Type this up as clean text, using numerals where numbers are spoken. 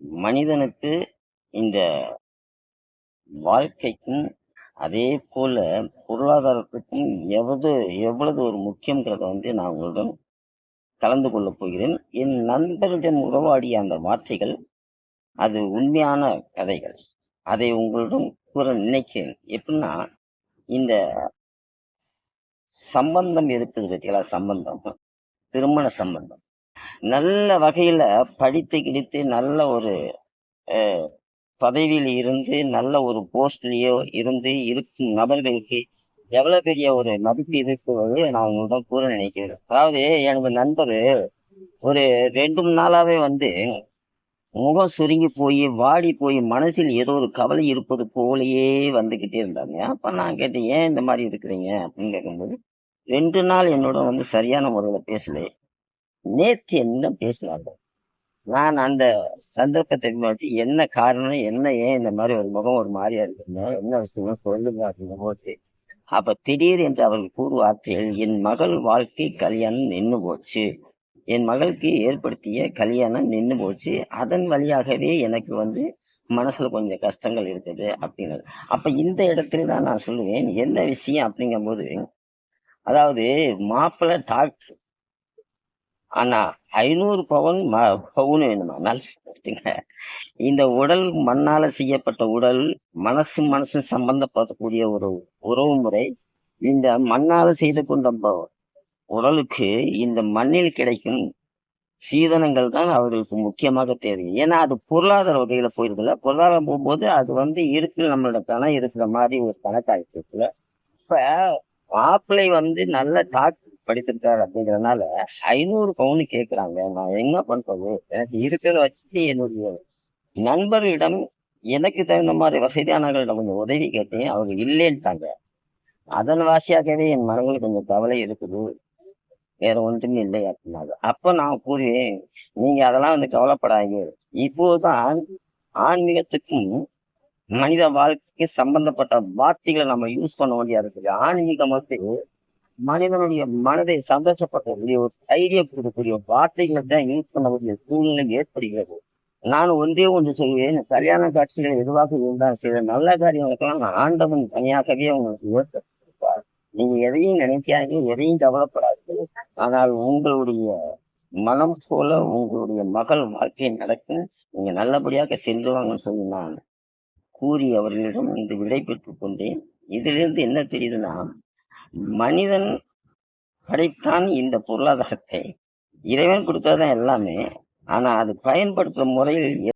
மனிதனுக்கு இந்த வாழ்க்கைக்கும் அதே போல பொருளாதாரத்துக்கும் எவ்வளவு ஒரு முக்கியங்கிறத நான் உங்களிடம் கலந்து கொள்ளப் போகிறேன். என் நண்பரிடம் உறவாடிய அந்த வார்த்தைகள் அது உண்மையான கதைகள். அதை உங்களிடம் கூற நினைக்கிறேன். எப்படின்னா, இந்த சம்பந்தம் இருக்குது பார்த்தீங்களா? சம்பந்தம், திருமண சம்பந்தம் நல்ல வகையில படித்து கிடித்து நல்ல ஒரு பதவியில் இருந்து நல்ல ஒரு போஸ்ட்லயோ இருந்து இருக்கும் நபர்களுக்கு எவ்வளவு பெரிய ஒரு மதிப்பு இருக்கிறது நான் உங்களிடம் கூற நினைக்கிறேன். அதாவது எனது நண்பர் ஒரு 2 நாளாவே முகம் சுருங்கி போய் வாடி போய் மனசில் ஏதோ ஒரு கவலை இருப்பது போலயே வந்துகிட்டே இருந்தாங்க. அப்ப நான் கேட்டேன், ஏன் இந்த மாதிரி இருக்கிறீங்க அப்படின்னு கேட்கும்போது, 2 நாள் என்னோட சரியான முறையில பேசல. நேத்து என்ன பேசுறாங்க. நான் அந்த சந்தர்ப்பத்தை மாற்றி என்ன காரணம், என்ன ஏன் இந்த மாதிரி ஒரு முகம் ஒரு மாதிரியா இருக்குங்க, என்ன விஷயம் சொல்லுங்க அப்படிங்க போது, அப்ப திடீர் என்று அவர்கள் கூறு வார்த்தைகள், என் மகள் வாழ்க்கை கல்யாணம் நின்று போச்சு, என் மகளுக்கு ஏற்படுத்திய கல்யாணம் நின்று போச்சு, அதன் வழியாகவே எனக்கு மனசுல கொஞ்சம் கஷ்டங்கள் இருக்குது அப்படின்னு. அப்ப இந்த இடத்துல தான் நான் சொல்லுவேன், என்ன விஷயம் அப்படிங்கும் போது, அதாவது மாப்பிள்ளை டாக்டர், ஆனா 500 பவுன் வேணுமா? நல்லா இந்த உடல் மண்ணால செய்யப்பட்ட உடல், மனசு சம்பந்தப்படக்கூடிய ஒரு உறவு முறை. இந்த மண்ணால செய்து கொண்ட உடலுக்கு இந்த மண்ணில் கிடைக்கும் சீதனங்கள் தான் அவர்களுக்கு முக்கியமாக தேவை. ஏன்னா அது பொருளாதார வகையில போயிருக்குல்ல. பொருளாதாரம் போகும்போது அது இருக்கு, நம்மளோட கணம் இருக்கிற மாதிரி ஒரு கணக்காயிட்டு இருக்குல்ல. இப்ப மாப்பிள்ளை நல்ல டாக்டர் படிச்சிருக்காரு அப்படிங்கறதுனால 500 பவுன் கேக்குறாங்க. நான் என்ன பண்றது? எனக்கு இருக்கிறத வச்சுட்டு என்னுடைய நண்பர்களிடம் எனக்கு தகுந்த மாதிரி வசதியானவர்களிடம் கொஞ்சம் உதவி கேட்டேன். அவங்க இல்லைன்ட்டாங்க. அதன் வாசியாகவே என் மனதில் கொஞ்சம் கவலை இருக்குது, வேற ஒன்றுமே இல்லை அப்படின்னாங்க. அப்ப நான் கூறுவேன், நீங்க அதெல்லாம் கவலைப்படாதீங்க. இப்போதான் ஆன்மீகத்துக்கும் மனித வாழ்க்கைக்கு சம்பந்தப்பட்ட வார்த்தைகளை நம்ம யூஸ் பண்ண வேண்டியா இருக்குது. ஆன்மீகம் மனிதனுடைய மனதை சந்தோஷப்படக்கூடிய ஒரு தைரியம் கொடுக்கக்கூடிய வார்த்தைகளை தான் யூஸ் பண்ண வேண்டிய சூழ்நிலை ஏற்படுகிறது. நான் ஒன்றே ஒன்று சொல்வேன், கல்யாண காட்சிகள் எதுவாக இருந்தால் சில நல்ல காரியங்களுக்கெல்லாம் ஆண்டவன் தனியாகவே உங்களுக்கு ஏற்படுத்திருப்பார். நீங்க எதையும் நினைக்காதீங்க, எதையும் கவலைப்படாதீங்க. ஆனால் உங்களுடைய மனம் போல உங்களுடைய மகள் வாழ்க்கை நடக்கும், நீங்க நல்லபடியாக செல்லுவாங்கன்னு சொல்லி நான் கூறி அவர்களிடம் விடை பெற்றுக் கொண்டேன். இதிலிருந்து என்ன தெரியுதுன்னா, மனிதன் படைத்தான் இந்த பொருளாதாரத்தை, இறைவன் கொடுத்ததுதான் எல்லாமே. ஆனா அது பயன்படுத்துற முறையில்